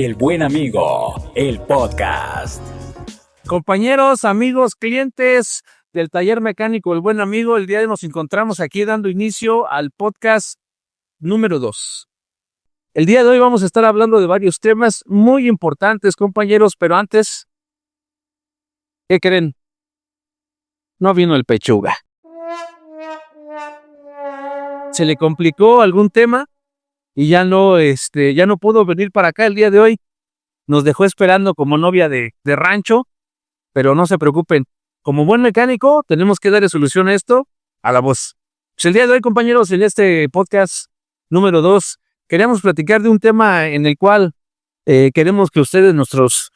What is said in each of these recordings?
El Buen Amigo, el podcast. Compañeros, amigos, clientes del taller mecánico El Buen Amigo, el día de hoy nos encontramos aquí dando inicio al podcast número 2. El día de hoy vamos a estar hablando de varios temas muy importantes, compañeros, pero antes, ¿qué creen? No vino el Pechuga. Se le complicó algún tema y ya no pudo venir para acá el día de hoy. Nos dejó esperando como novia de rancho, pero no se preocupen. Como buen mecánico, tenemos que darle solución a esto a la voz. Pues el día de hoy, compañeros, en este podcast número 2, queremos platicar de un tema en el cual queremos que ustedes, nuestros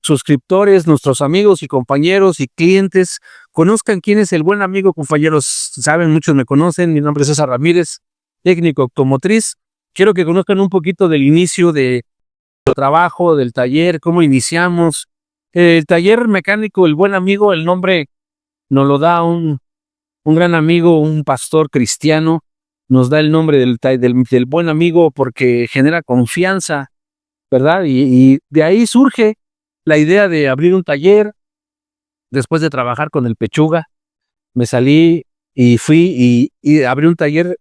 suscriptores, nuestros amigos y compañeros y clientes, conozcan quién es el Buen Amigo. Compañeros, saben, muchos me conocen, mi nombre es César Ramírez, técnico automotriz. Quiero que conozcan un poquito del inicio de trabajo, del taller, cómo iniciamos. El taller mecánico El Buen Amigo, el nombre nos lo da un gran amigo, un pastor cristiano. Nos da el nombre del Buen Amigo porque genera confianza, ¿verdad? Y de ahí surge la idea de abrir un taller. Después de trabajar con el Pechuga, me salí y fui y abrí un taller.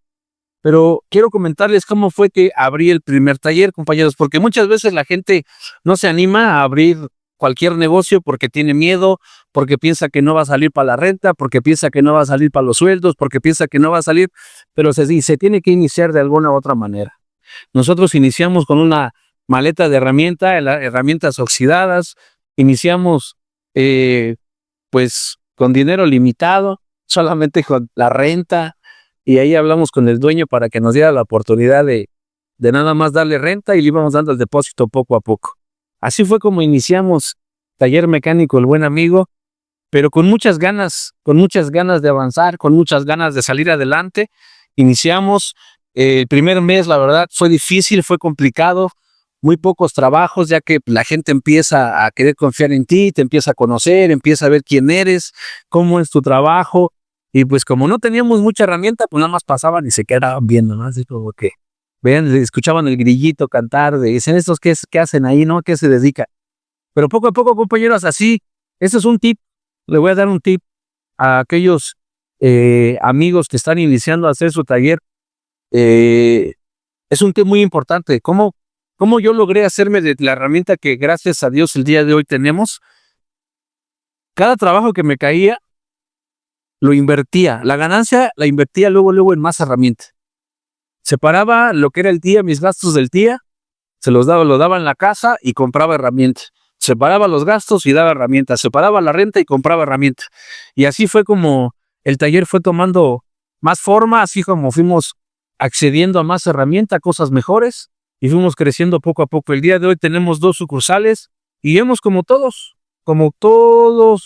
Pero quiero comentarles cómo fue que abrí el primer taller, compañeros, porque muchas veces la gente no se anima a abrir cualquier negocio porque tiene miedo, porque piensa que no va a salir para la renta, porque piensa que no va a salir para los sueldos, porque piensa que no va a salir, pero se tiene que iniciar de alguna u otra manera. Nosotros iniciamos con una maleta de herramientas oxidadas, iniciamos pues con dinero limitado, solamente con la renta, y ahí hablamos con el dueño para que nos diera la oportunidad de nada más darle renta y le íbamos dando el depósito poco a poco. Así fue como iniciamos Taller Mecánico El Buen Amigo, pero con muchas ganas de avanzar, con muchas ganas de salir adelante. Iniciamos, el primer mes, la verdad, fue difícil, fue complicado, muy pocos trabajos, ya que la gente empieza a querer confiar en ti, te empieza a conocer, empieza a ver quién eres, cómo es tu trabajo. Y pues como no teníamos mucha herramienta, pues nada más pasaban y se quedaban viendo, ¿no? Así como que, vean, escuchaban el grillito cantar, dicen, ¿estos qué hacen ahí, no? ¿Qué se dedica? Pero poco a poco, compañeros, así, este es un tip, le voy a dar un tip a aquellos amigos que están iniciando a hacer su taller. Es un tip muy importante. ¿Cómo yo logré hacerme de la herramienta que gracias a Dios el día de hoy tenemos? Cada trabajo que me caía, lo invertía. La ganancia la invertía luego en más herramientas. Separaba lo que era el día, mis gastos del día, lo daba en la casa y compraba herramientas. Separaba los gastos y daba herramientas. Separaba la renta y compraba herramientas. Y así fue como el taller fue tomando más forma, así como fuimos accediendo a más herramientas, cosas mejores, y fuimos creciendo poco a poco. El día de hoy tenemos 2 sucursales y vemos como todos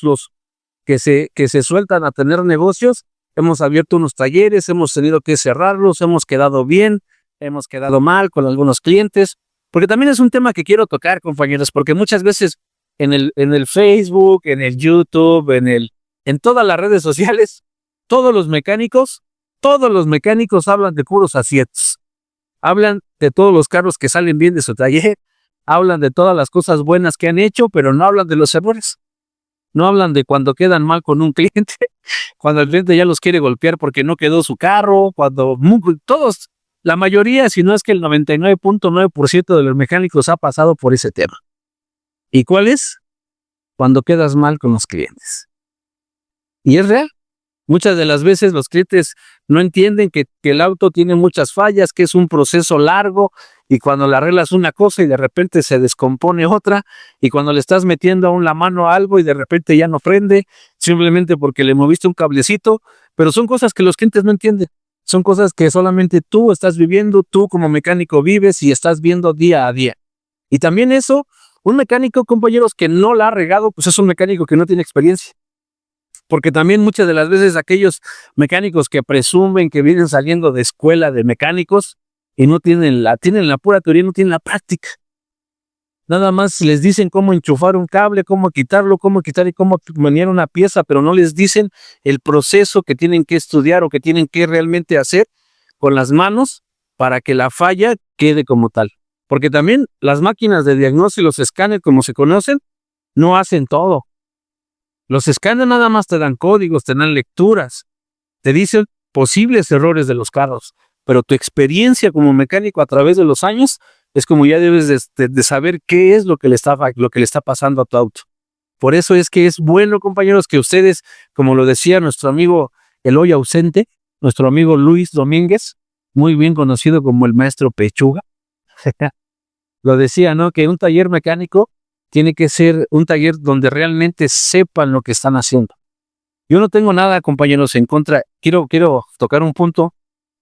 los que se sueltan a tener negocios, hemos abierto unos talleres, hemos tenido que cerrarlos, hemos quedado bien, hemos quedado mal con algunos clientes, porque también es un tema que quiero tocar, compañeros, porque muchas veces en el Facebook, en el YouTube, en todas las redes sociales, todos los mecánicos hablan de puros aciertos, hablan de todos los carros que salen bien de su taller, hablan de todas las cosas buenas que han hecho, pero no hablan de los errores. No hablan de cuando quedan mal con un cliente, cuando el cliente ya los quiere golpear porque no quedó su carro, todos, la mayoría, si no es que el 99.9% de los mecánicos ha pasado por ese tema. ¿Y cuál es? Cuando quedas mal con los clientes. Y es real. Muchas de las veces los clientes no entienden que el auto tiene muchas fallas, que es un proceso largo, y cuando le arreglas una cosa y de repente se descompone otra, y cuando le estás metiendo aún la mano a algo y de repente ya no prende, simplemente porque le moviste un cablecito, pero son cosas que los clientes no entienden. Son cosas que solamente tú estás viviendo, tú como mecánico vives y estás viendo día a día. Y también eso, un mecánico, compañeros, que no la ha regado, pues es un mecánico que no tiene experiencia. Porque también muchas de las veces aquellos mecánicos que presumen que vienen saliendo de escuela de mecánicos y no tienen la pura teoría, no tienen la práctica. Nada más les dicen cómo enchufar un cable, cómo quitarlo, cómo quitar y cómo maniar una pieza, pero no les dicen el proceso que tienen que estudiar o que tienen que realmente hacer con las manos para que la falla quede como tal. Porque también las máquinas de diagnóstico y los escáneres, como se conocen, no hacen todo. Los escáneres nada más te dan códigos, te dan lecturas, te dicen posibles errores de los carros, pero tu experiencia como mecánico a través de los años es como ya debes de saber qué es lo que le está pasando a tu auto. Por eso es que es bueno, compañeros, que ustedes, como lo decía nuestro amigo el hoy ausente, nuestro amigo Luis Domínguez, muy bien conocido como el maestro Pechuga, lo decía, ¿no? Que un taller mecánico tiene que ser un taller donde realmente sepan lo que están haciendo. Yo no tengo nada, compañeros, en contra. Quiero tocar un punto.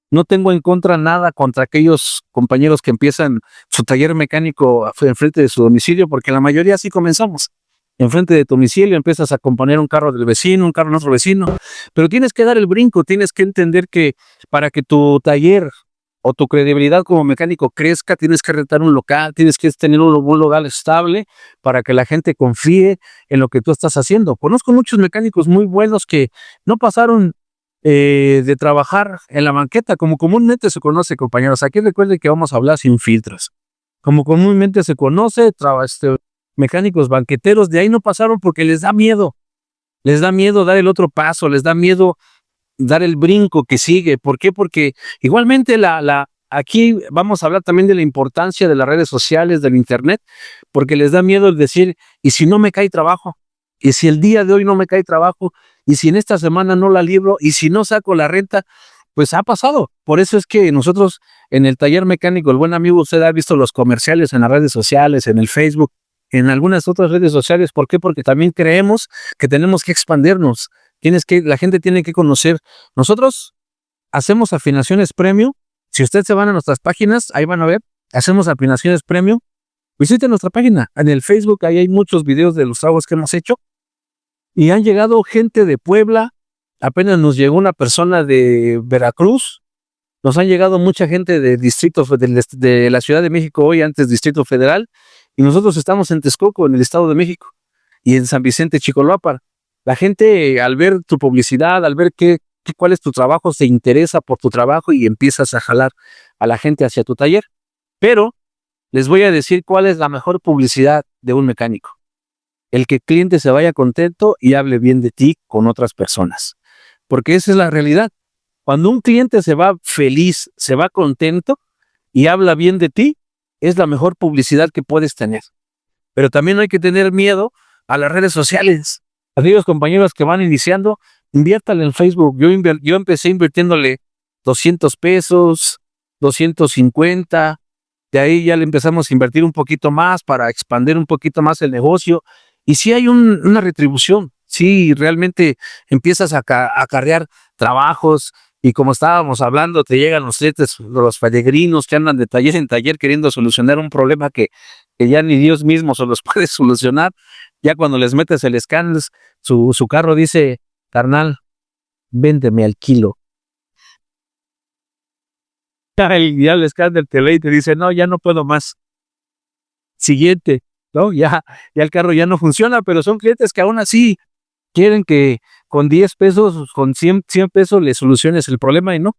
No tengo en contra nada contra aquellos compañeros que empiezan su taller mecánico enfrente de su domicilio, porque la mayoría así comenzamos. Enfrente de tu domicilio empiezas a componer un carro del vecino, un carro de otro vecino, pero tienes que dar el brinco, tienes que entender que para que tu taller o tu credibilidad como mecánico crezca, tienes que rentar un local, tienes que tener un local estable para que la gente confíe en lo que tú estás haciendo. Conozco muchos mecánicos muy buenos que no pasaron de trabajar en la banqueta, como comúnmente se conoce, compañeros. Aquí recuerden que vamos a hablar sin filtros. Como comúnmente se conoce, mecánicos banqueteros, de ahí no pasaron porque les da miedo dar el otro paso, les da miedo dar el brinco que sigue. ¿Por qué? Porque igualmente aquí vamos a hablar también de la importancia de las redes sociales, del internet, porque les da miedo el decir, ¿y si no me cae trabajo? ¿Y si el día de hoy no me cae trabajo? ¿Y si en esta semana no la libro? ¿Y si no saco la renta? Pues ha pasado. Por eso es que nosotros en el taller mecánico, el buen amigo, usted ha visto los comerciales en las redes sociales, en el Facebook, en algunas otras redes sociales. ¿Por qué? Porque también creemos que tenemos que expandirnos. La gente tiene que conocer. Nosotros hacemos afinaciones premium. Si ustedes se van a nuestras páginas, ahí van a ver, hacemos afinaciones premium. Visiten nuestra página. En el Facebook, ahí hay muchos videos de los trabajos que hemos hecho. Y han llegado gente de Puebla. Apenas nos llegó una persona de Veracruz. Nos han llegado mucha gente de la Ciudad de México hoy, antes Distrito Federal. Y nosotros estamos en Texcoco, en el Estado de México. Y en San Vicente, Chicolópar. La gente, al ver tu publicidad, al ver cuál es tu trabajo, se interesa por tu trabajo y empiezas a jalar a la gente hacia tu taller. Pero les voy a decir cuál es la mejor publicidad de un mecánico. El que el cliente se vaya contento y hable bien de ti con otras personas. Porque esa es la realidad. Cuando un cliente se va feliz, se va contento y habla bien de ti, es la mejor publicidad que puedes tener. Pero también no hay que tener miedo a las redes sociales. Aquellos compañeros que van iniciando, inviértale en Facebook. Yo empecé invirtiéndole 200 pesos, 250. De ahí ya le empezamos a invertir un poquito más para expandir un poquito más el negocio. Y sí hay una retribución. Sí, realmente empiezas a acarrear trabajos. Y como estábamos hablando, te llegan los peregrinos que andan de taller en taller queriendo solucionar un problema que ya ni Dios mismo se los puede solucionar. Ya cuando les metes el escáner, su carro dice, carnal, véndeme al kilo. Ya el escáner te lee y te dice, no, ya no puedo más. Siguiente, ¿no? Ya el carro ya no funciona, pero son clientes que aún así quieren que con 10 pesos, con 100 pesos le soluciones el problema y no.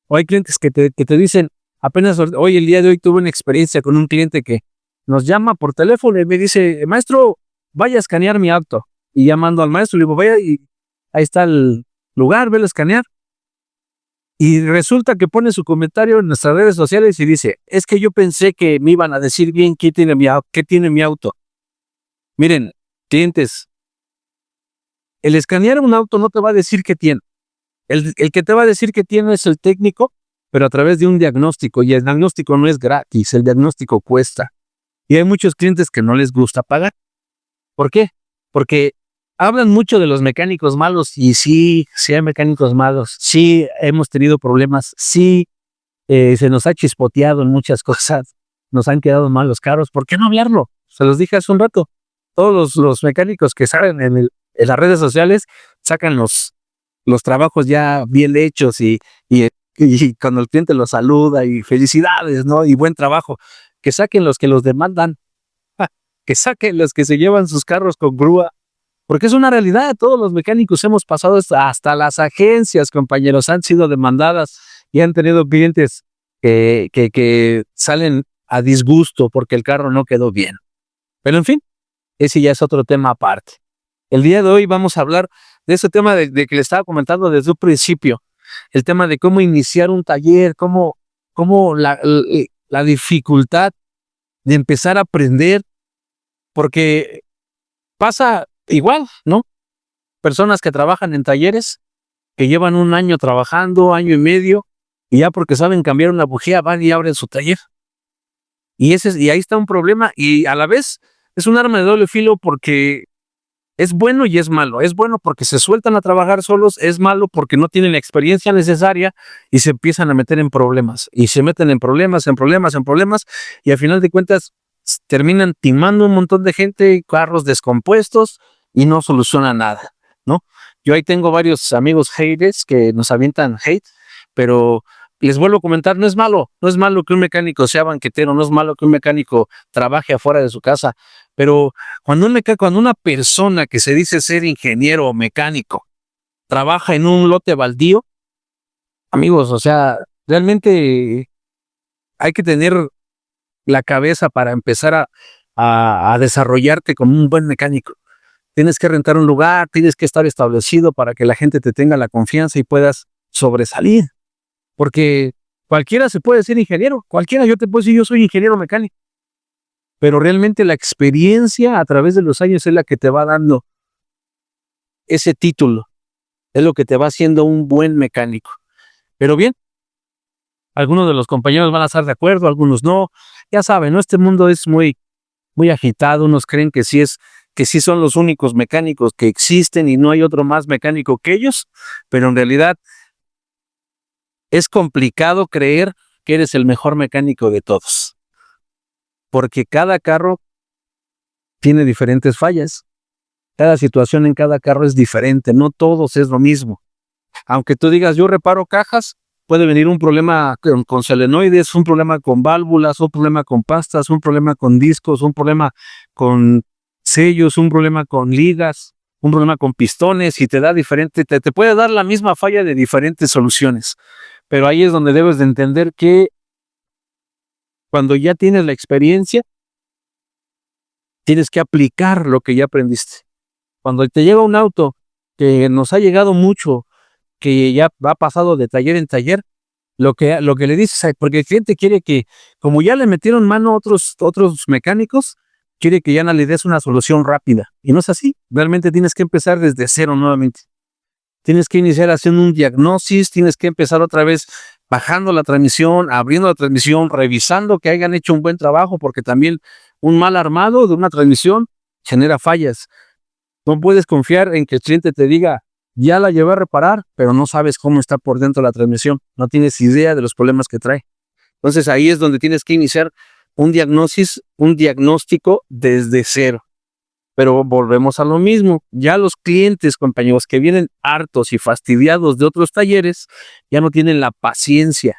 O hay clientes que te dicen, apenas hoy, el día de hoy tuve una experiencia con un cliente que nos llama por teléfono y me dice, maestro, vaya a escanear mi auto. Y llamando al maestro, le digo, vaya, y ahí está el lugar, velo a escanear. Y resulta que pone su comentario en nuestras redes sociales y dice, es que yo pensé que me iban a decir bien qué tiene mi auto. Miren, clientes, el escanear un auto no te va a decir qué tiene. El que te va a decir qué tiene es el técnico, pero a través de un diagnóstico. Y el diagnóstico no es gratis, el diagnóstico cuesta. Y hay muchos clientes que no les gusta pagar. ¿Por qué? Porque hablan mucho de los mecánicos malos y sí hay mecánicos malos, sí hemos tenido problemas, sí se nos ha chispoteado en muchas cosas, nos han quedado mal los carros. ¿Por qué no hablarlo? Se los dije hace un rato. Todos los mecánicos que salen en las redes sociales sacan los trabajos ya bien hechos y cuando el cliente los saluda y felicidades, ¿no? Y buen trabajo. Que saquen los que los demandan. Que saquen los que se llevan sus carros con grúa, porque es una realidad. Todos los mecánicos hemos pasado, hasta las agencias, compañeros, han sido demandadas y han tenido clientes que salen a disgusto porque el carro no quedó bien. Pero en fin, ese ya es otro tema aparte. El día de hoy vamos a hablar de ese tema de que le estaba comentando desde un principio, el tema de cómo iniciar un taller, cómo la dificultad de empezar a aprender, porque pasa igual, ¿no? Personas que trabajan en talleres, que llevan un año trabajando, año y medio, y ya porque saben cambiar una bujía, van y abren su taller. Y ahí está un problema, y a la vez es un arma de doble filo porque es bueno y es malo. Es bueno porque se sueltan a trabajar solos, es malo porque no tienen la experiencia necesaria y se empiezan a meter en problemas. Y se meten en problemas, y al final de cuentas terminan timando un montón de gente, carros descompuestos y no soluciona nada, ¿no? Yo ahí tengo varios amigos haters que nos avientan hate, pero les vuelvo a comentar, no es malo que un mecánico sea banquetero, no es malo que un mecánico trabaje afuera de su casa, pero cuando una persona que se dice ser ingeniero o mecánico trabaja en un lote baldío, amigos, o sea, realmente hay que tener la cabeza para empezar a desarrollarte como un buen mecánico. Tienes que rentar un lugar, tienes que estar establecido para que la gente te tenga la confianza y puedas sobresalir. Porque cualquiera se puede ser ingeniero, cualquiera, yo te puedo decir, yo soy ingeniero mecánico, pero realmente la experiencia a través de los años es la que te va dando ese título, es lo que te va haciendo un buen mecánico. Pero bien, algunos de los compañeros van a estar de acuerdo, algunos no. Ya saben, ¿no? Este mundo es muy agitado, unos creen que sí son los únicos mecánicos que existen y no hay otro más mecánico que ellos, pero en realidad es complicado creer que eres el mejor mecánico de todos, porque cada carro tiene diferentes fallas, cada situación en cada carro es diferente, no todos es lo mismo. Aunque tú digas, yo reparo cajas, puede venir un problema con solenoides, un problema con válvulas, un problema con pastas, un problema con discos, un problema con sellos, un problema con ligas, un problema con pistones, y te da diferente, te puede dar la misma falla de diferentes soluciones. Pero ahí es donde debes de entender que cuando ya tienes la experiencia, tienes que aplicar lo que ya aprendiste. Cuando te llega un auto, que nos ha llegado mucho, que ya va pasado de taller en taller, lo que le dices, porque el cliente quiere que, como ya le metieron mano otros mecánicos, quiere que ya no le des una solución rápida. Y no es así. Realmente tienes que empezar desde cero nuevamente. Tienes que iniciar haciendo un diagnóstico, tienes que empezar otra vez bajando la transmisión, abriendo la transmisión, revisando que hayan hecho un buen trabajo, porque también un mal armado de una transmisión genera fallas. No puedes confiar en que el cliente te diga, ya la llevé a reparar, pero no sabes cómo está por dentro la transmisión. No tienes idea de los problemas que trae. Entonces ahí es donde tienes que iniciar un diagnóstico desde cero. Pero volvemos a lo mismo. Ya los clientes, compañeros, que vienen hartos y fastidiados de otros talleres, ya no tienen la paciencia.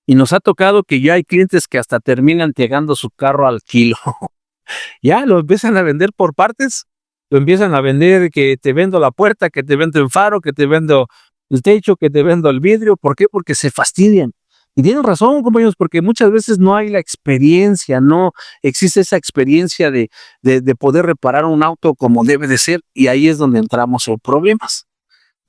Y nos ha tocado que ya hay clientes que hasta terminan llegando su carro al kilo. Ya lo empiezan a vender por partes, lo empiezan a vender, que te vendo la puerta, que te vendo el faro, que te vendo el techo, que te vendo el vidrio. ¿Por qué? Porque se fastidian. Y tienen razón, compañeros, porque muchas veces no hay la experiencia, no existe esa experiencia de poder reparar un auto como debe de ser, y ahí es donde entramos en problemas.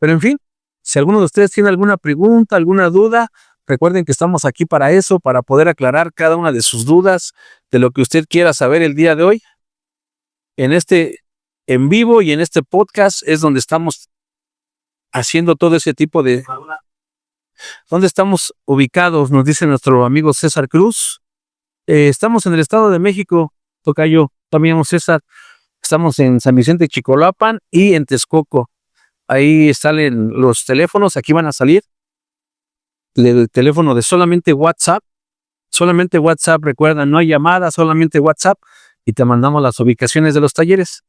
Pero en fin, si alguno de ustedes tiene alguna pregunta, alguna duda, recuerden que estamos aquí para eso, para poder aclarar cada una de sus dudas, de lo que usted quiera saber el día de hoy. En este en vivo y en este podcast es donde estamos haciendo todo ese tipo de... ¿Dónde estamos ubicados? Nos dice nuestro amigo César Cruz. Estamos en el Estado de México, tocayo, también César. Estamos en San Vicente Chicolapan y en Texcoco. Ahí salen los teléfonos, aquí van a salir. El teléfono de solamente WhatsApp. Solamente WhatsApp, recuerda, no hay llamada, solamente WhatsApp. Y te mandamos las ubicaciones de los talleres.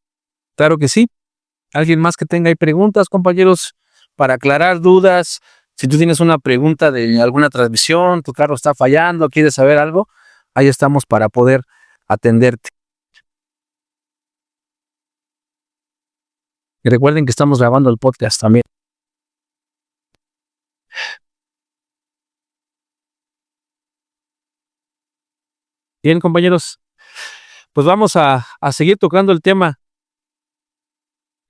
Claro que sí. ¿Alguien más que tenga ahí preguntas, compañeros, para aclarar dudas? Si tú tienes una pregunta de alguna transmisión, tu carro está fallando, quieres saber algo, ahí estamos para poder atenderte. Y recuerden que estamos grabando el podcast también. Bien, compañeros, pues vamos a seguir tocando el tema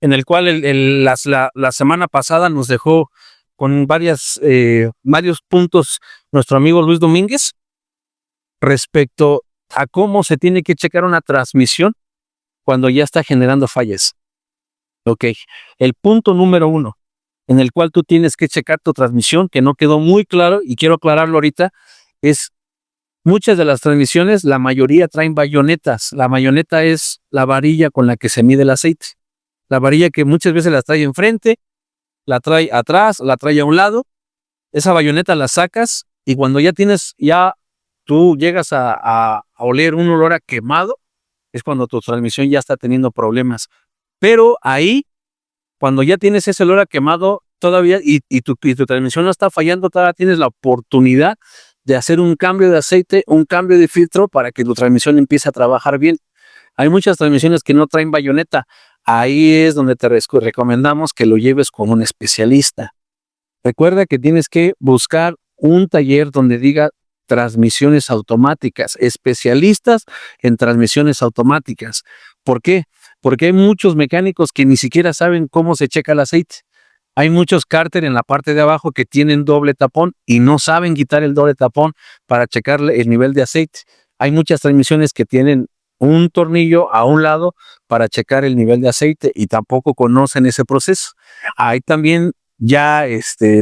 en el cual la semana pasada nos dejó con varios puntos nuestro amigo Luis Domínguez respecto a cómo se tiene que checar una transmisión cuando ya está generando fallas. Ok, el punto número 1 en el cual tú tienes que checar tu transmisión, que no quedó muy claro y quiero aclararlo ahorita, es muchas de las transmisiones, la mayoría traen bayonetas. La bayoneta es la varilla con la que se mide el aceite. La varilla que muchas veces la trae enfrente, la trae atrás, la trae a un lado. Esa bayoneta la sacas y cuando tú llegas a oler un olor a quemado, es cuando tu transmisión ya está teniendo problemas. Pero ahí, cuando ya tienes ese olor a quemado, todavía, y tu transmisión no está fallando, todavía tienes la oportunidad de hacer un cambio de aceite, un cambio de filtro para que tu transmisión empiece a trabajar bien. Hay muchas transmisiones que no traen bayoneta. Ahí es donde te recomendamos que lo lleves con un especialista. Recuerda que tienes que buscar un taller donde diga transmisiones automáticas, especialistas en transmisiones automáticas. ¿Por qué? Porque hay muchos mecánicos que ni siquiera saben cómo se checa el aceite. Hay muchos cárter en la parte de abajo que tienen doble tapón y no saben quitar el doble tapón para checar el nivel de aceite. Hay muchas transmisiones que tienen un tornillo a un lado para checar el nivel de aceite y tampoco conocen ese proceso. Hay también ya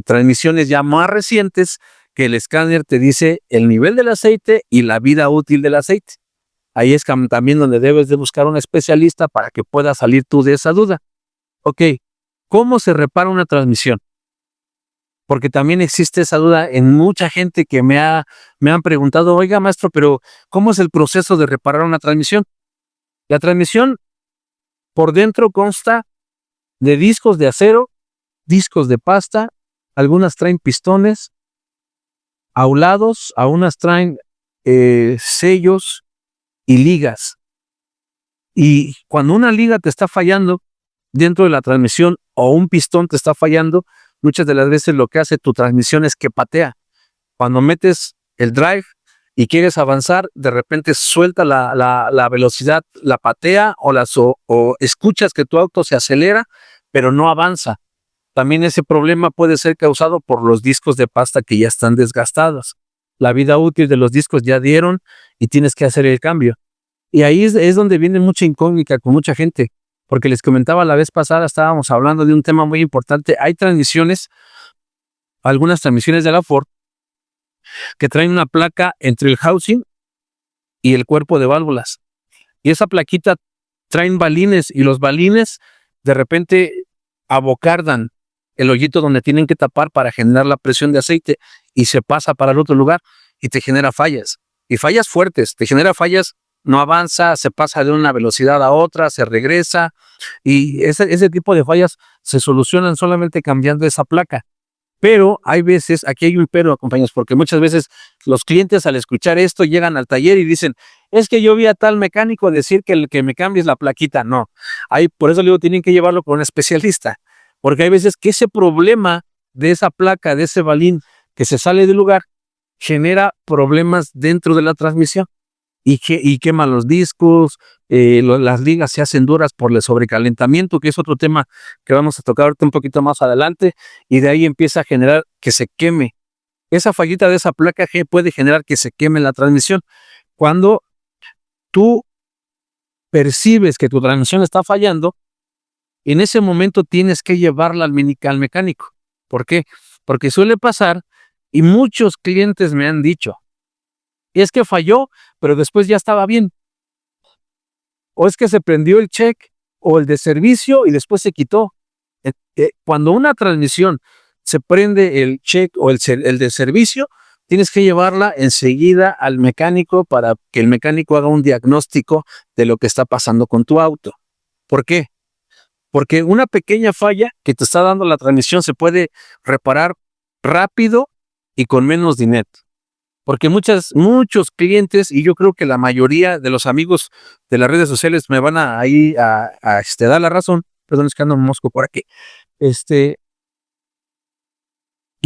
transmisiones ya más recientes que el escáner te dice el nivel del aceite y la vida útil del aceite. Ahí es también donde debes de buscar un especialista para que puedas salir tú de esa duda. Ok, ¿cómo se repara una transmisión? Porque también existe esa duda en mucha gente que me han preguntado, oiga maestro, pero ¿cómo es el proceso de reparar una transmisión? La transmisión por dentro consta de discos de acero, discos de pasta, algunas traen pistones, aulados, algunas traen sellos y ligas. Y cuando una liga te está fallando dentro de la transmisión o un pistón te está fallando, muchas de las veces lo que hace tu transmisión es que patea. Cuando metes el drive y quieres avanzar, de repente suelta la velocidad, la patea o escuchas que tu auto se acelera, pero no avanza. También ese problema puede ser causado por los discos de pasta que ya están desgastados. La vida útil de los discos ya dieron y tienes que hacer el cambio. Y ahí es donde viene mucha incógnita con mucha gente, porque les comentaba la vez pasada, estábamos hablando de un tema muy importante. Hay transmisiones, algunas transmisiones de la Ford, que traen una placa entre el housing y el cuerpo de válvulas. Y esa plaquita traen balines y los balines de repente abocardan el hoyito donde tienen que tapar para generar la presión de aceite y se pasa para el otro lugar y te genera fallas. Y fallas fuertes, te genera fallas, no avanza, se pasa de una velocidad a otra, se regresa y ese tipo de fallas se solucionan solamente cambiando esa placa. Pero hay veces, aquí hay un pero, compañeros, porque muchas veces los clientes al escuchar esto llegan al taller y dicen, es que yo vi a tal mecánico decir que el que me cambies la plaquita. No, por eso le digo, tienen que llevarlo con un especialista, porque hay veces que ese problema de esa placa, de ese balín que se sale del lugar, genera problemas dentro de la transmisión y quema los discos, las ligas se hacen duras por el sobrecalentamiento, que es otro tema que vamos a tocar ahorita un poquito más adelante, y de ahí empieza a generar que se queme. Esa fallita de esa placa G puede generar que se queme la transmisión. Cuando tú percibes que tu transmisión está fallando, en ese momento tienes que llevarla al mecánico. ¿Por qué? Porque suele pasar, y muchos clientes me han dicho, es que falló, pero después ya estaba bien. O es que se prendió el check o el de servicio y después se quitó. Cuando una transmisión se prende el check o el de servicio, tienes que llevarla enseguida al mecánico para que el mecánico haga un diagnóstico de lo que está pasando con tu auto. ¿Por qué? Porque una pequeña falla que te está dando la transmisión se puede reparar rápido y con menos dinero. Porque muchos clientes, y yo creo que la mayoría de los amigos de las redes sociales me van a dar la razón. Perdón, es que ando un mosco por aquí. Y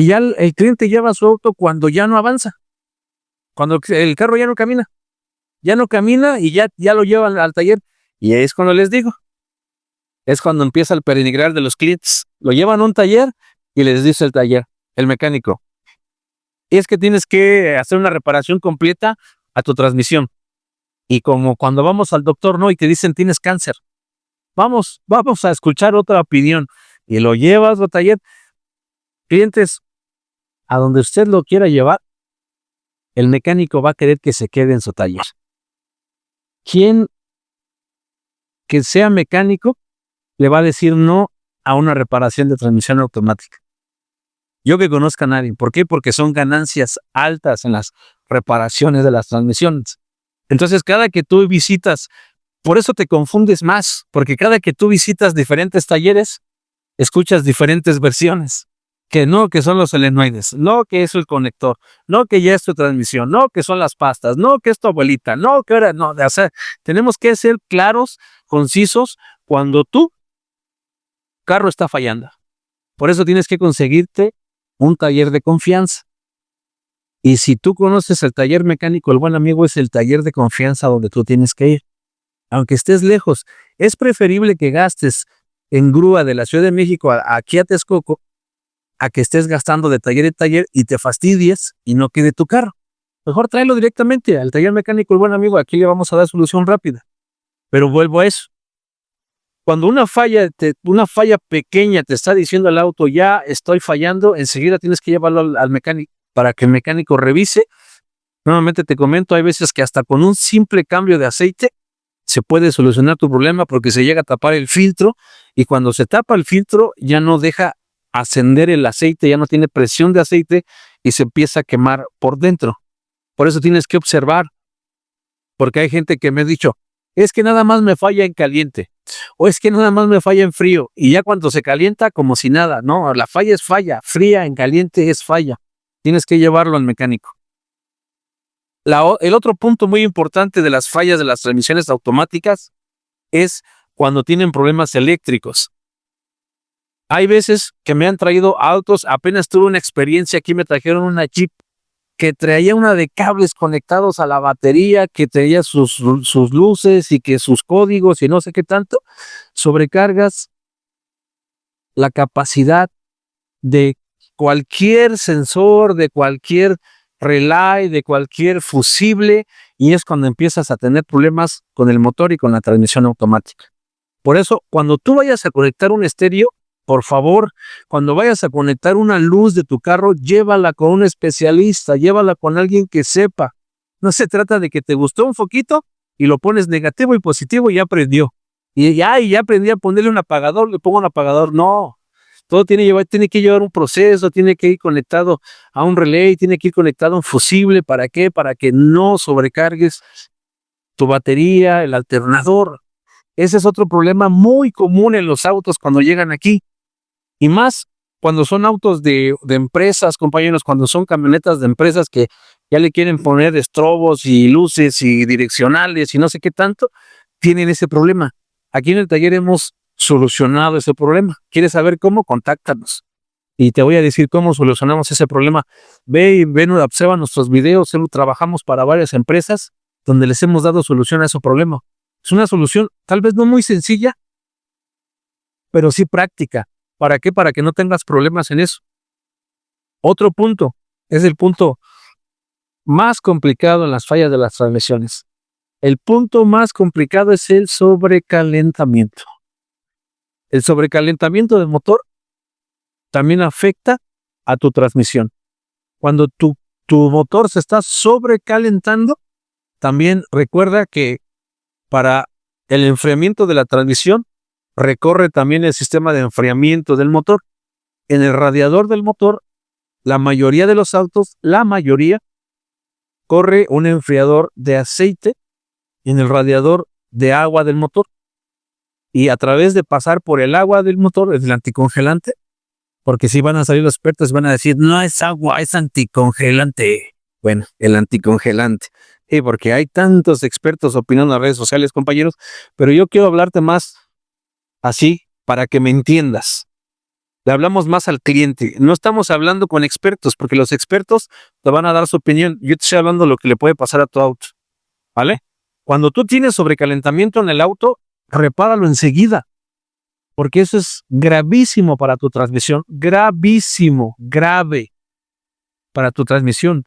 ya el cliente lleva su auto cuando ya no avanza, cuando el carro ya no camina. ya no camina y ya lo llevan al taller. Y ahí es cuando les digo, es cuando empieza el peregrinar de los clientes. Lo llevan a un taller y les dice el taller, el mecánico, es que tienes que hacer una reparación completa a tu transmisión. Y como cuando vamos al doctor, ¿no? Y te dicen tienes cáncer. Vamos a escuchar otra opinión. Y lo llevas al taller. Clientes, a donde usted lo quiera llevar, el mecánico va a querer que se quede en su taller. ¿Quién que sea mecánico le va a decir no a una reparación de transmisión automática? Yo que conozca a nadie. ¿Por qué? Porque son ganancias altas en las reparaciones de las transmisiones. Entonces, cada que tú visitas, por eso te confundes más, porque cada que tú visitas diferentes talleres, escuchas diferentes versiones. Que no, que son los solenoides, no, que es el conector, no, que ya es tu transmisión, no, que son las pastas, no, que es tu abuelita, no, que ahora no. O sea, tenemos que ser claros, concisos, cuando tu carro está fallando. Por eso tienes que conseguirte un taller de confianza. Y si tú conoces el taller mecánico, el buen amigo es el taller de confianza donde tú tienes que ir. Aunque estés lejos, es preferible que gastes en grúa de la Ciudad de México aquí a Texcoco, a que estés gastando de taller en taller y te fastidies y no quede tu carro. Mejor tráelo directamente al taller mecánico, el buen amigo, aquí le vamos a dar solución rápida. Pero vuelvo a eso. Cuando una falla pequeña te está diciendo al auto, ya estoy fallando, enseguida tienes que llevarlo al mecánico para que el mecánico revise. Nuevamente te comento, hay veces que hasta con un simple cambio de aceite se puede solucionar tu problema porque se llega a tapar el filtro y cuando se tapa el filtro ya no deja ascender el aceite, ya no tiene presión de aceite y se empieza a quemar por dentro. Por eso tienes que observar, porque hay gente que me ha dicho, es que nada más me falla en caliente, o es que nada más me falla en frío, y ya cuando se calienta como si nada, no, la falla es falla, fría en caliente es falla. Tienes que llevarlo al mecánico. El otro punto muy importante de las fallas de las transmisiones automáticas es cuando tienen problemas eléctricos. Hay veces que me han traído autos, apenas tuve una experiencia, aquí me trajeron una Jeep que traía una de cables conectados a la batería, que traía sus luces y que sus códigos y no sé qué tanto. Sobrecargas la capacidad de cualquier sensor, de cualquier relay, de cualquier fusible, y es cuando empiezas a tener problemas con el motor y con la transmisión automática. Por eso, cuando tú vayas a conectar un estéreo, por favor, cuando vayas a conectar una luz de tu carro, llévala con un especialista, llévala con alguien que sepa. No se trata de que te gustó un foquito y lo pones negativo y positivo y ya prendió. Y ya aprendí a ponerle un apagador, le pongo un apagador. No, todo tiene que llevar un proceso, tiene que ir conectado a un relay, tiene que ir conectado a un fusible. ¿Para qué? Para que no sobrecargues tu batería, el alternador. Ese es otro problema muy común en los autos cuando llegan aquí. Y más cuando son autos de empresas, compañeros, cuando son camionetas de empresas que ya le quieren poner estrobos y luces y direccionales y no sé qué tanto, tienen ese problema. Aquí en el taller hemos solucionado ese problema. ¿Quieres saber cómo? Contáctanos. Y te voy a decir cómo solucionamos ese problema. Observa nuestros videos. Trabajamos para varias empresas donde les hemos dado solución a ese problema. Es una solución tal vez no muy sencilla, pero sí práctica. ¿Para qué? Para que no tengas problemas en eso. Otro punto, es el punto más complicado en las fallas de las transmisiones. El punto más complicado es el sobrecalentamiento. El sobrecalentamiento del motor también afecta a tu transmisión. Cuando tu motor se está sobrecalentando, también recuerda que para el enfriamiento de la transmisión recorre también el sistema de enfriamiento del motor. En el radiador del motor, la mayoría de los autos, corre un enfriador de aceite en el radiador de agua del motor. Y a través de pasar por el agua del motor, es el anticongelante, porque si van a salir los expertos van a decir, no es agua, es anticongelante. Bueno, el anticongelante. Porque hay tantos expertos opinando en las redes sociales, compañeros, pero yo quiero hablarte más así para que me entiendas. Le hablamos más al cliente. No estamos hablando con expertos, porque los expertos te van a dar su opinión. Yo te estoy hablando de lo que le puede pasar a tu auto. ¿Vale? Cuando tú tienes sobrecalentamiento en el auto, repáralo enseguida, porque eso es gravísimo para tu transmisión, gravísimo, grave para tu transmisión.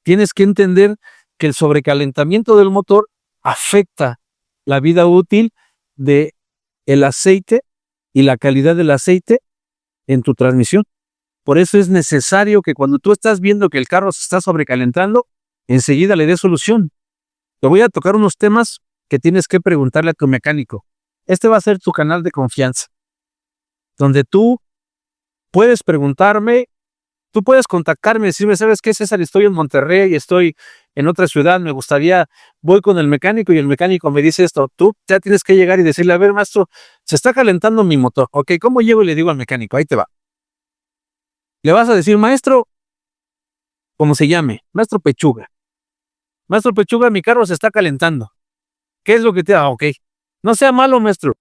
Tienes que entender que el sobrecalentamiento del motor afecta la vida útil de el aceite y la calidad del aceite en tu transmisión. Por eso es necesario que cuando tú estás viendo que el carro se está sobrecalentando, enseguida le des solución. Te voy a tocar unos temas que tienes que preguntarle a tu mecánico. Este va a ser tu canal de confianza, donde tú puedes preguntarme, tú puedes contactarme, decirme, ¿sabes qué, César? Estoy en Monterrey, estoy en otra ciudad, voy con el mecánico y el mecánico me dice esto. Tú ya tienes que llegar y decirle, a ver, maestro, se está calentando mi motor. Ok, ¿cómo llego y le digo al mecánico? Ahí te va. Le vas a decir, maestro, como se llame, maestro Pechuga. Maestro Pechuga, mi carro se está calentando. ¿Qué es lo que te da? Ok. No sea malo, maestro.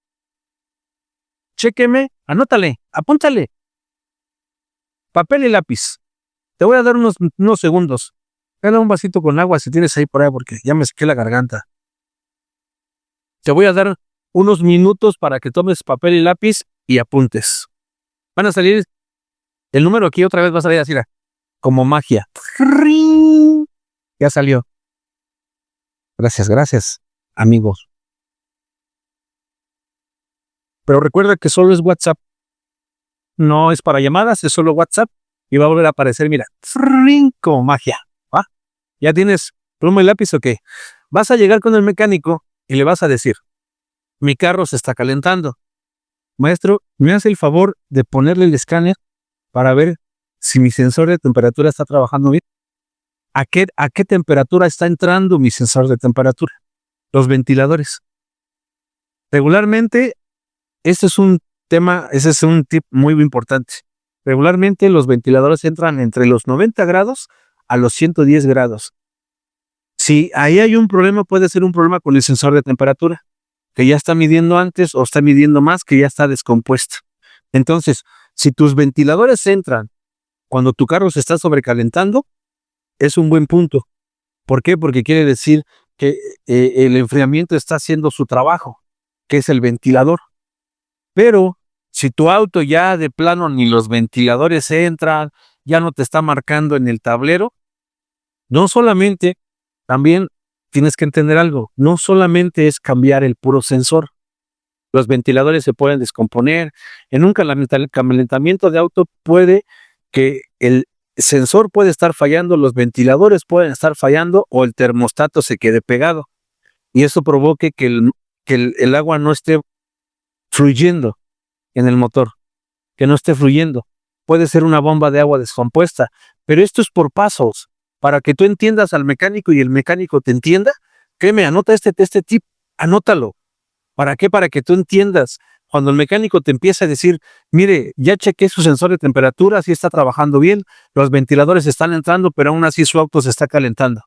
Chéqueme, anótale, apúntale. Papel y lápiz. Te voy a dar unos segundos. Dale un vasito con agua si tienes ahí por ahí, porque ya me sequé la garganta. Te voy a dar unos minutos para que tomes papel y lápiz y apuntes. Van a salir, el número aquí otra vez va a salir así, como magia. Ya salió. Gracias, amigos. Pero recuerda que solo es WhatsApp. No es para llamadas, es solo WhatsApp. Y va a volver a aparecer, mira, como magia. ¿Va? ¿Ya tienes pluma y lápiz o qué? Vas a llegar con el mecánico y le vas a decir, mi carro se está calentando. Maestro, ¿me hace el favor de ponerle el escáner para ver si mi sensor de temperatura está trabajando bien? ¿A qué temperatura está entrando mi sensor de temperatura? Los ventiladores. Regularmente, ese es un tip muy importante. Regularmente los ventiladores entran entre los 90 grados a los 110 grados. Si ahí hay un problema, puede ser un problema con el sensor de temperatura, que ya está midiendo antes o está midiendo más, que ya está descompuesto. Entonces, si tus ventiladores entran cuando tu carro se está sobrecalentando, es un buen punto. ¿Por qué? Porque quiere decir que el enfriamiento está haciendo su trabajo, que es el ventilador. Pero si tu auto ya de plano ni los ventiladores entran, ya no te está marcando en el tablero, no solamente, también tienes que entender algo, no solamente es cambiar el puro sensor. Los ventiladores se pueden descomponer. En un calentamiento de auto puede que el sensor puede estar fallando, los ventiladores pueden estar fallando o el termostato se quede pegado. Y eso provoque que el agua no esté fluyendo en el motor, que no esté fluyendo. Puede ser una bomba de agua descompuesta, pero esto es por pasos, para que tú entiendas al mecánico y el mecánico te entienda. Créeme, anota este tip, anótalo. ¿Para qué? Para que tú entiendas. Cuando el mecánico te empieza a decir, mire, ya chequé su sensor de temperatura, sí está trabajando bien, los ventiladores están entrando, pero aún así su auto se está calentando.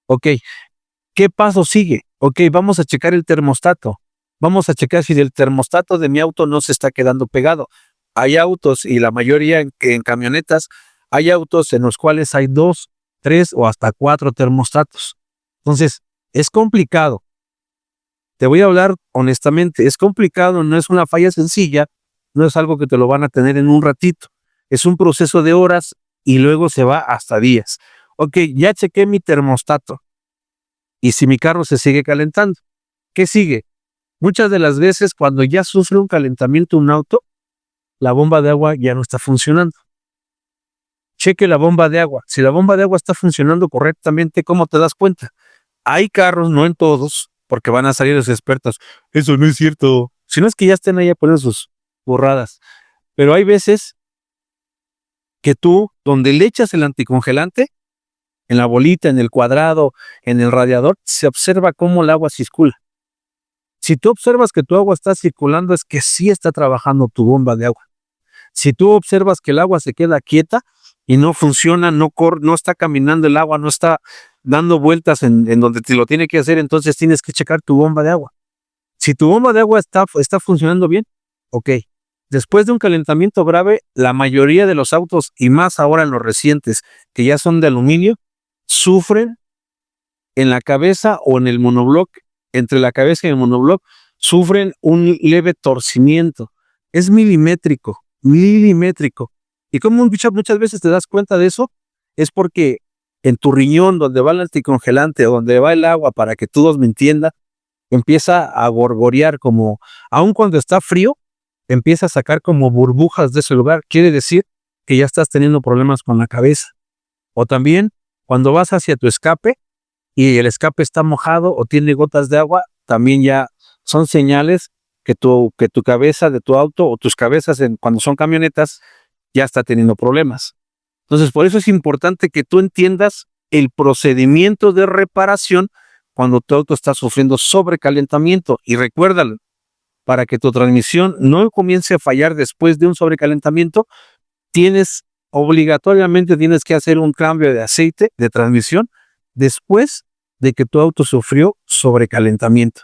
Ok, ¿qué paso sigue? Ok, vamos a checar el termostato. Vamos a checar si el termostato de mi auto no se está quedando pegado. Hay autos, y la mayoría en camionetas, hay autos en los cuales hay 2, 3 o hasta 4 termostatos. Entonces, es complicado. Te voy a hablar honestamente, es complicado, no es una falla sencilla, no es algo que te lo van a tener en un ratito. Es un proceso de horas y luego se va hasta días. Ok, ya chequé mi termostato. ¿Y si mi carro se sigue calentando? ¿Qué sigue? Muchas de las veces cuando ya sufre un calentamiento un auto, la bomba de agua ya no está funcionando. Cheque la bomba de agua. Si la bomba de agua está funcionando correctamente, ¿cómo te das cuenta? Hay carros, no en todos, porque van a salir los expertos. Eso no es cierto. Si no es que ya estén ahí a poner sus borradas. Pero hay veces que tú, donde le echas el anticongelante, en la bolita, en el cuadrado, en el radiador, se observa cómo el agua circula. Si tú observas que tu agua está circulando, es que sí está trabajando tu bomba de agua. Si tú observas que el agua se queda quieta y no funciona, no está caminando el agua, no está dando vueltas en donde te lo tiene que hacer, entonces tienes que checar tu bomba de agua. Si tu bomba de agua está funcionando bien, ok. Después de un calentamiento grave, la mayoría de los autos, y más ahora en los recientes, que ya son de aluminio, sufren en la cabeza o en el monobloc entre la cabeza y el monobloc sufren un leve torcimiento. Es milimétrico. Y como muchas veces te das cuenta de eso, es porque en tu riñón, donde va el anticongelante o donde va el agua, para que todos me entiendan, empieza a gorgorear, como, aun cuando está frío, empieza a sacar como burbujas de ese lugar. Quiere decir que ya estás teniendo problemas con la cabeza. O también, cuando vas hacia tu escape y el escape está mojado o tiene gotas de agua, también ya son señales que tu cabeza de tu auto o tus cabezas cuando son camionetas ya está teniendo problemas. Entonces, por eso es importante que tú entiendas el procedimiento de reparación cuando tu auto está sufriendo sobrecalentamiento. Y recuérdalo, para que tu transmisión no comience a fallar después de un sobrecalentamiento, obligatoriamente tienes que hacer un cambio de aceite de transmisión después de que tu auto sufrió sobrecalentamiento.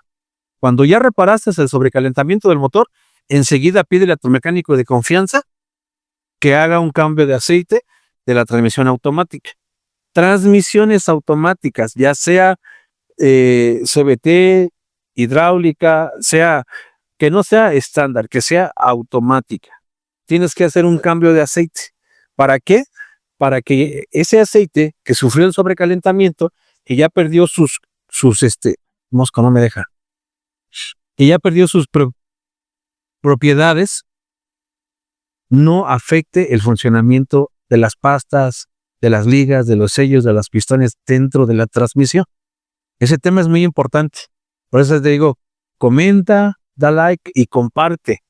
Cuando ya reparaste el sobrecalentamiento del motor, enseguida pídele a tu mecánico de confianza que haga un cambio de aceite de la transmisión automática. Transmisiones automáticas, ya sea CVT, hidráulica, que no sea estándar, que sea automática. Tienes que hacer un cambio de aceite. ¿Para qué? Para que ese aceite que sufrió el sobrecalentamiento, que ya perdió mosca no me deja, que ya perdió sus propiedades, no afecte el funcionamiento de las pastas, de las ligas, de los sellos, de las pistones dentro de la transmisión. Ese tema es muy importante. Por eso te digo, comenta, da like y comparte.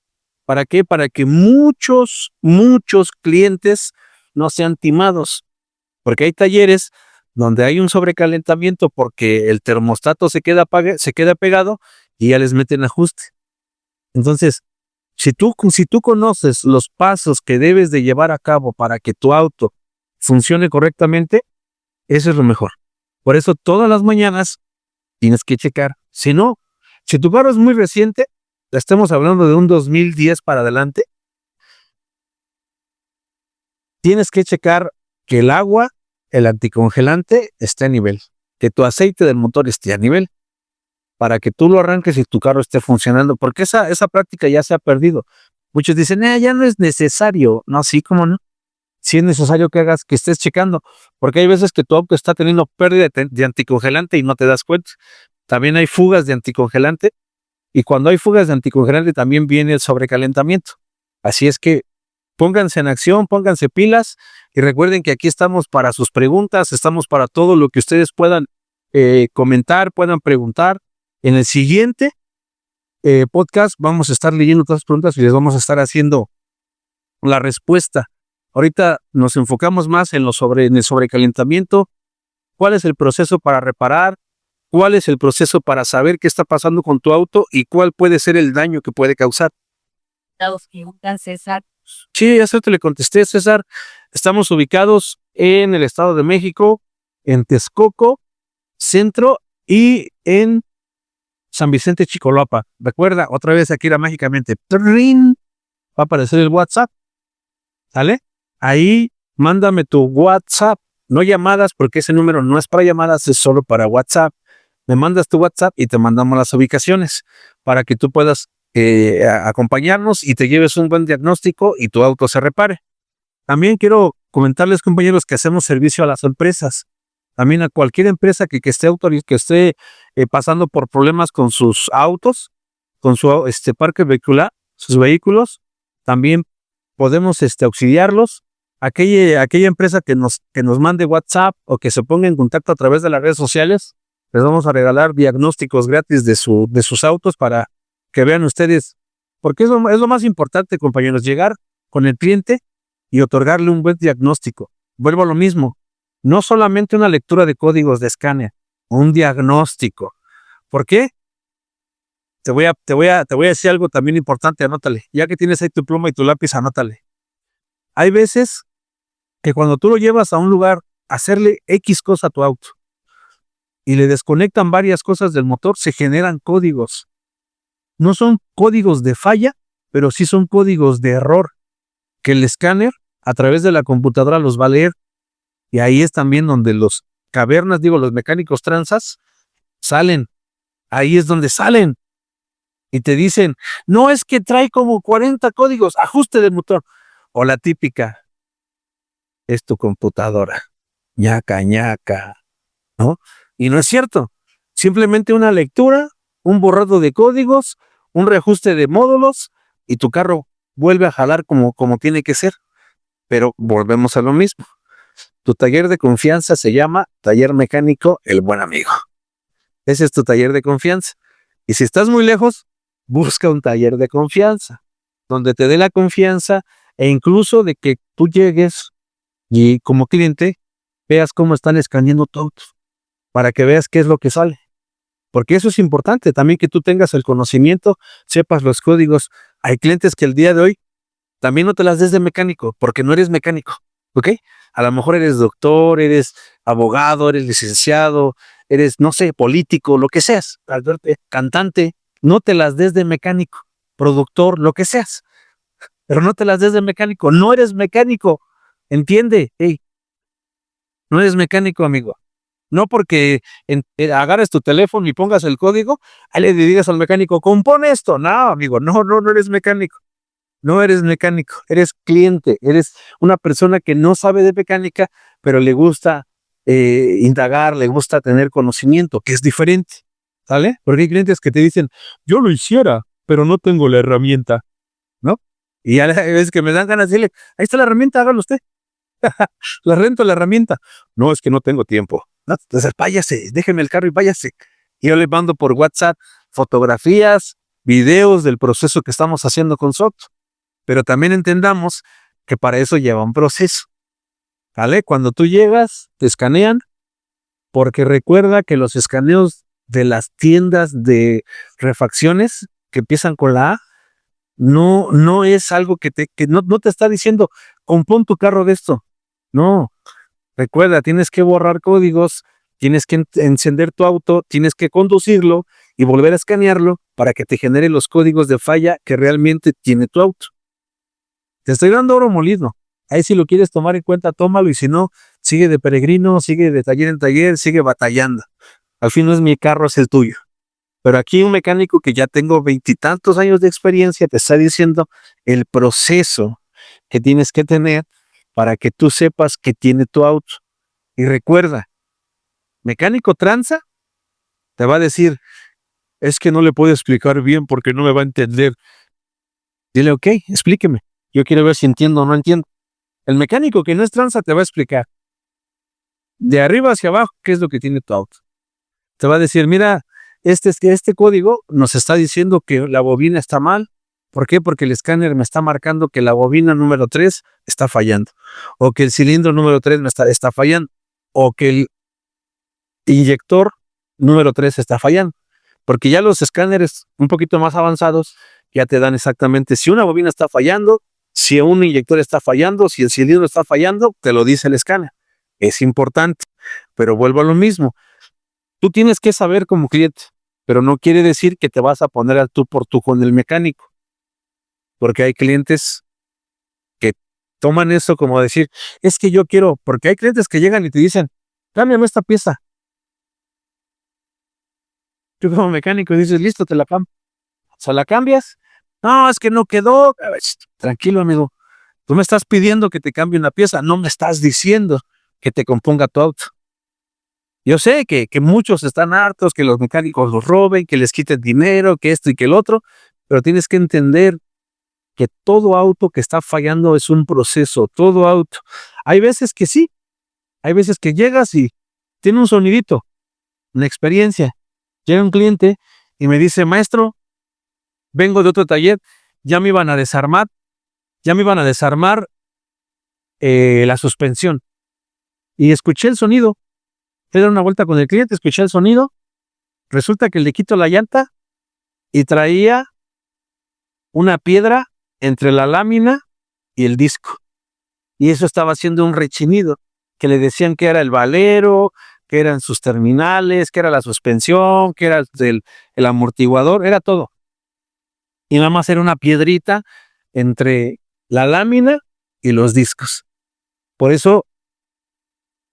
¿Para qué? Para que muchos clientes no sean timados. Porque hay talleres donde hay un sobrecalentamiento porque el termostato se queda pegado y ya les meten ajuste. Entonces, si tú conoces los pasos que debes de llevar a cabo para que tu auto funcione correctamente, eso es lo mejor. Por eso todas las mañanas tienes que checar. Si tu carro es muy reciente, estamos hablando de un 2010 para adelante, tienes que checar que el agua, el anticongelante esté a nivel, que tu aceite del motor esté a nivel, para que tú lo arranques y tu carro esté funcionando, porque esa práctica ya se ha perdido. Muchos dicen, ya no es necesario. No, sí, ¿cómo no? Sí es necesario que estés checando, porque hay veces que tu auto está teniendo pérdida de anticongelante y no te das cuenta. También hay fugas de anticongelante, y cuando hay fugas de anticongelante también viene el sobrecalentamiento. Así es que pónganse en acción, pónganse pilas, y recuerden que aquí estamos para sus preguntas, estamos para todo lo que ustedes puedan comentar, puedan preguntar. En el siguiente podcast vamos a estar leyendo todas las preguntas y les vamos a estar haciendo la respuesta. Ahorita nos enfocamos más en el sobrecalentamiento, cuál es el proceso para reparar, cuál es el proceso para saber qué está pasando con tu auto y cuál puede ser el daño que puede causar. César. Sí, ya se te le contesté, César. Estamos ubicados en el Estado de México, en Texcoco, Centro, y en San Vicente, Chicolapa. Recuerda, otra vez aquí era mágicamente, ¡trin! Va a aparecer el WhatsApp. ¿Sale? Ahí mándame tu WhatsApp, no llamadas, porque ese número no es para llamadas, es solo para WhatsApp. Me mandas tu WhatsApp y te mandamos las ubicaciones para que tú puedas acompañarnos y te lleves un buen diagnóstico y tu auto se repare. También quiero comentarles, compañeros, que hacemos servicio a las empresas. También a cualquier empresa que esté pasando por problemas con sus autos, con su parque vehicular, sus vehículos, también podemos auxiliarlos. Aquella empresa que nos mande WhatsApp o que se ponga en contacto a través de las redes sociales, les vamos a regalar diagnósticos gratis de sus autos para que vean ustedes, porque es lo más importante, compañeros, llegar con el cliente y otorgarle un buen diagnóstico. Vuelvo a lo mismo, no solamente una lectura de códigos de escáner, un diagnóstico. ¿Por qué? Te voy a decir algo también importante, anótale. Ya que tienes ahí tu pluma y tu lápiz, anótale. Hay veces que cuando tú lo llevas a un lugar a hacerle X cosa a tu auto y le desconectan varias cosas del motor, se generan códigos. No son códigos de falla, pero sí son códigos de error, que el escáner a través de la computadora los va a leer. Y ahí es también donde los mecánicos tranzas salen Ahí es donde salen y te dicen, no, es que trae como 40 códigos, ajuste de motor. O la típica, es tu computadora, ñaca, ñaca, ¿no? Y no es cierto. Simplemente una lectura, un borrado de códigos, un reajuste de módulos y tu carro vuelve a jalar como tiene que ser. Pero volvemos a lo mismo. Tu taller de confianza se llama Taller Mecánico El Buen Amigo. Ese es tu taller de confianza. Y si estás muy lejos, busca un taller de confianza, donde te dé la confianza e incluso de que tú llegues y como cliente veas cómo están escaneando tu auto, para que veas qué es lo que sale. Porque eso es importante, también que tú tengas el conocimiento, sepas los códigos. Hay clientes que el día de hoy también no te las des de mecánico, porque no eres mecánico, ¿ok? A lo mejor eres doctor, eres abogado, eres licenciado, eres, no sé, político, lo que seas, cantante, no te las des de mecánico, productor, lo que seas, pero no te las des de mecánico, no eres mecánico, entiende, hey, no eres mecánico, amigo. No porque agarres tu teléfono y pongas el código, ahí le digas al mecánico, compone esto. No, amigo, no eres mecánico. No eres mecánico, eres cliente, eres una persona que no sabe de mecánica, pero le gusta indagar, le gusta tener conocimiento, que es diferente, ¿sale? Porque hay clientes que te dicen, yo lo hiciera, pero no tengo la herramienta, ¿no? Y ya hay veces que me dan ganas de decirle, ahí está la herramienta, hágalo usted. La rento la herramienta. No, es que no tengo tiempo. No, entonces váyase, déjeme el carro y váyase. Y yo le mando por WhatsApp fotografías, videos del proceso que estamos haciendo con Soto. Pero también entendamos que para eso lleva un proceso, ¿vale? Cuando tú llegas, te escanean, porque recuerda que los escaneos de las tiendas de refacciones que empiezan con la A, no es algo que no te está diciendo, compón tu carro de esto. No, recuerda, tienes que borrar códigos, tienes que encender tu auto, tienes que conducirlo y volver a escanearlo para que te genere los códigos de falla que realmente tiene tu auto. Te estoy dando oro molido. Ahí si lo quieres tomar en cuenta, tómalo, y si no, sigue de peregrino, sigue de taller en taller, sigue batallando. Al fin no es mi carro, es el tuyo. Pero aquí un mecánico que ya tengo 20 y tantos años de experiencia te está diciendo el proceso que tienes que tener para que tú sepas que tiene tu auto. Y recuerda, mecánico tranza te va a decir, es que no le puedo explicar bien porque no me va a entender. Dile, ok, explíqueme. Yo quiero ver si entiendo o no entiendo. El mecánico que no es tranza te va a explicar de arriba hacia abajo qué es lo que tiene tu auto. Te va a decir, mira, este código nos está diciendo que la bobina está mal. ¿Por qué? Porque el escáner me está marcando que la bobina número 3 está fallando, o que el cilindro número 3 está fallando, o que el inyector número 3 está fallando. Porque ya los escáneres un poquito más avanzados ya te dan exactamente si una bobina está fallando, si un inyector está fallando, si el cilindro está fallando, te lo dice el escáner. Es importante, pero vuelvo a lo mismo. Tú tienes que saber como cliente, pero no quiere decir que te vas a poner al tú por tú con el mecánico, porque hay clientes que toman eso como decir, es que yo quiero, porque hay clientes que llegan y te dicen, cámbiame esta pieza. Tú como mecánico dices, listo, te la cambio. O sea, la cambias. No, es que no quedó. Tranquilo, amigo. Tú me estás pidiendo que te cambie una pieza, no me estás diciendo que te componga tu auto. Yo sé que muchos están hartos, que los mecánicos los roben, que les quiten dinero, que esto y que el otro, pero tienes que entender que todo auto que está fallando es un proceso, todo auto. Hay veces que sí, hay veces que llegas y tiene un sonidito, una experiencia. Llega un cliente y me dice, maestro, vengo de otro taller, ya me iban a desarmar la suspensión. Y escuché el sonido. He dado una vuelta con el cliente, escuché el sonido. Resulta que le quito la llanta y traía una piedra entre la lámina y el disco. Y eso estaba haciendo un rechinido, que le decían que era el valero, que eran sus terminales, que era la suspensión, que era el amortiguador, era todo. Y nada más era una piedrita entre la lámina y los discos. Por eso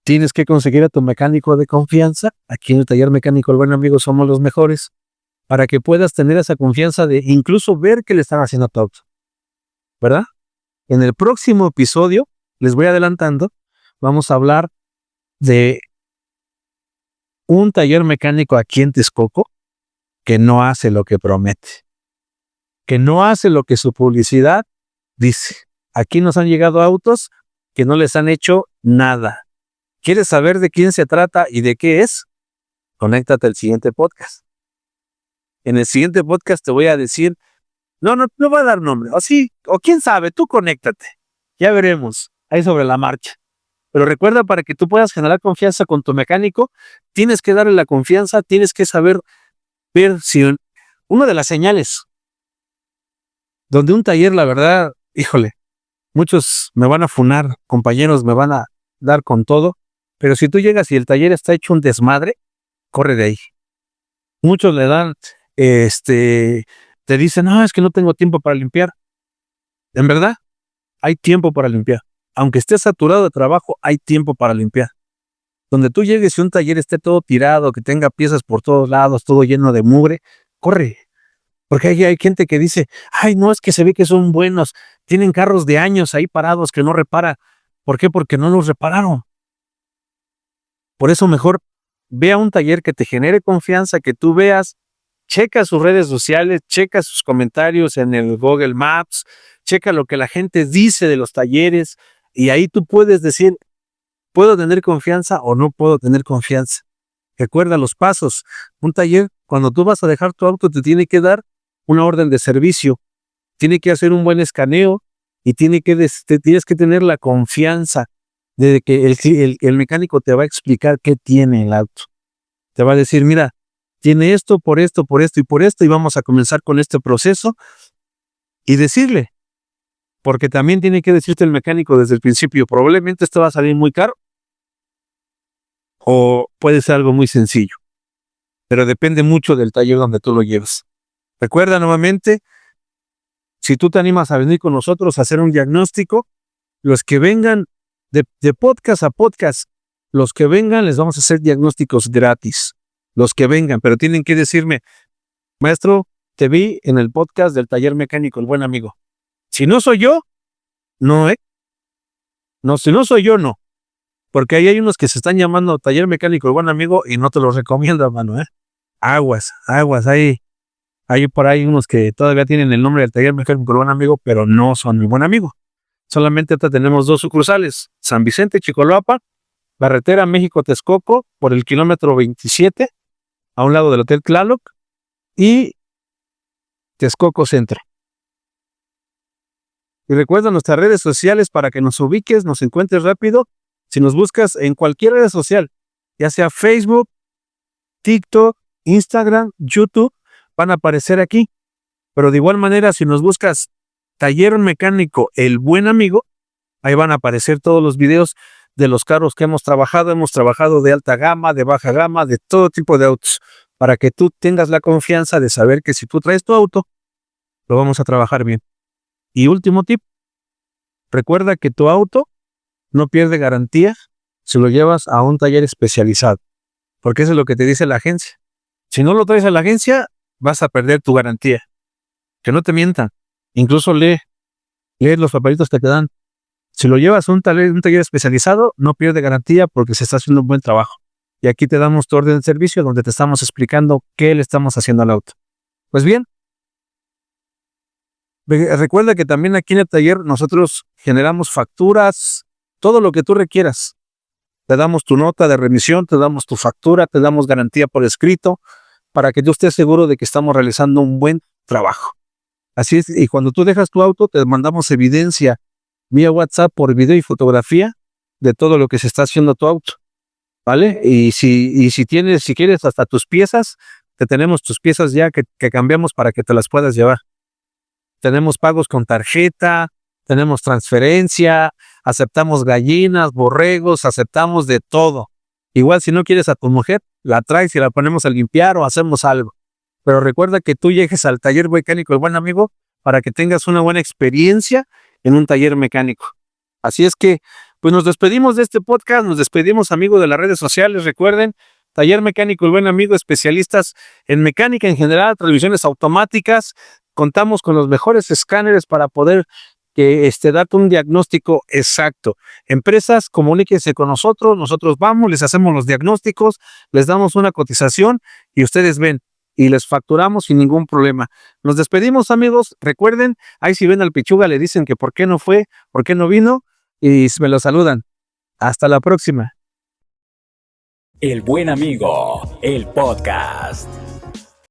tienes que conseguir a tu mecánico de confianza. Aquí en el taller mecánico El Buen Amigo somos los mejores. para que puedas tener esa confianza de incluso ver qué le están haciendo a tu auto, ¿verdad? En el próximo episodio, les voy adelantando, vamos a hablar de un taller mecánico aquí en Texcoco que no hace lo que promete, que no hace lo que su publicidad dice. Aquí nos han llegado autos que no les han hecho nada. ¿Quieres saber de quién se trata y de qué es? Conéctate al siguiente podcast. En el siguiente podcast te voy a decir, no voy a dar nombre, o sí, o quién sabe, tú conéctate. Ya veremos, ahí sobre la marcha. Pero recuerda, para que tú puedas generar confianza con tu mecánico, tienes que darle la confianza, tienes que saber ver si una de las señales donde un taller, la verdad, híjole, muchos me van a funar, compañeros me van a dar con todo, pero si tú llegas y el taller está hecho un desmadre, corre de ahí. Muchos le dan, te dicen, no, es que no tengo tiempo para limpiar. En verdad, hay tiempo para limpiar. Aunque esté saturado de trabajo, hay tiempo para limpiar. Donde tú llegues y un taller esté todo tirado, que tenga piezas por todos lados, todo lleno de mugre, corre. Porque hay gente que dice, ay, no, es que se ve que son buenos, tienen carros de años ahí parados que no repara. ¿Por qué? Porque no los repararon. Por eso mejor ve a un taller que te genere confianza, que tú veas, checa sus redes sociales, checa sus comentarios en el Google Maps, checa lo que la gente dice de los talleres, y ahí tú puedes decir, ¿puedo tener confianza o no puedo tener confianza? Recuerda los pasos. Un taller, cuando tú vas a dejar tu auto, te tiene que dar una orden de servicio, tiene que hacer un buen escaneo y tienes que tener la confianza de que el mecánico te va a explicar qué tiene el auto. Te va a decir, mira, tiene esto, por esto, por esto y por esto, y vamos a comenzar con este proceso y decirle, porque también tiene que decirte el mecánico desde el principio, probablemente esto va a salir muy caro o puede ser algo muy sencillo, pero depende mucho del taller donde tú lo lleves. Recuerda nuevamente, si tú te animas a venir con nosotros a hacer un diagnóstico, los que vengan de podcast a podcast, los que vengan les vamos a hacer diagnósticos gratis. Los que vengan, pero tienen que decirme, maestro, te vi en el podcast del taller mecánico, el buen amigo. Si no soy yo, no, No, si no soy yo, no. Porque ahí hay unos que se están llamando taller mecánico, el buen amigo, y no te los recomiendo, hermano, Aguas, hay por ahí unos que todavía tienen el nombre del taller mecánico, el buen amigo, pero no son mi buen amigo. Solamente ahorita tenemos 2 sucursales, San Vicente, Chicoloapa, carretera México-Texcoco, por el kilómetro 27, a un lado del Hotel Tlaloc, y Texcoco Centro. Y recuerda nuestras redes sociales para que nos ubiques, nos encuentres rápido. Si nos buscas en cualquier red social, ya sea Facebook, TikTok, Instagram, YouTube, van a aparecer aquí. Pero de igual manera, si nos buscas Taller Mecánico El Buen Amigo, ahí van a aparecer todos los videos de los carros que hemos trabajado. Hemos trabajado de alta gama, de baja gama, de todo tipo de autos, para que tú tengas la confianza de saber que si tú traes tu auto, lo vamos a trabajar bien. Y último tip, recuerda que tu auto no pierde garantía si lo llevas a un taller especializado, porque eso es lo que te dice la agencia. Si no lo traes a la agencia, vas a perder tu garantía. Que no te mientan. Incluso lee los papelitos que te dan. Si lo llevas a un taller especializado, no pierde garantía porque se está haciendo un buen trabajo. Y aquí te damos tu orden de servicio donde te estamos explicando qué le estamos haciendo al auto. Pues bien, recuerda que también aquí en el taller nosotros generamos facturas, todo lo que tú requieras. Te damos tu nota de remisión, te damos tu factura, te damos garantía por escrito, para que tú estés seguro de que estamos realizando un buen trabajo. Así es, y cuando tú dejas tu auto, te mandamos evidencia vía WhatsApp por video y fotografía de todo lo que se está haciendo a tu auto, ¿vale? Y si quieres hasta tus piezas, te tenemos tus piezas ya que cambiamos para que te las puedas llevar. Tenemos pagos con tarjeta, tenemos transferencia, aceptamos gallinas, borregos, aceptamos de todo. Igual si no quieres a tu mujer, la traes y la ponemos a limpiar o hacemos algo. Pero recuerda que tú llegues al taller mecánico El Buen Amigo para que tengas una buena experiencia en un taller mecánico. Así es que, pues nos despedimos de este podcast, nos despedimos amigos de las redes sociales. Recuerden, Taller Mecánico El Buen Amigo, especialistas en mecánica en general, transmisiones automáticas. Contamos con los mejores escáneres para poder darte un diagnóstico exacto. Empresas, comuníquense con nosotros vamos, les hacemos los diagnósticos, les damos una cotización y ustedes ven, y les facturamos sin ningún problema. Nos despedimos, amigos. Recuerden, ahí si ven al Pichuga le dicen que por qué no fue, por qué no vino, y me lo saludan. Hasta la próxima. El Buen Amigo, el podcast.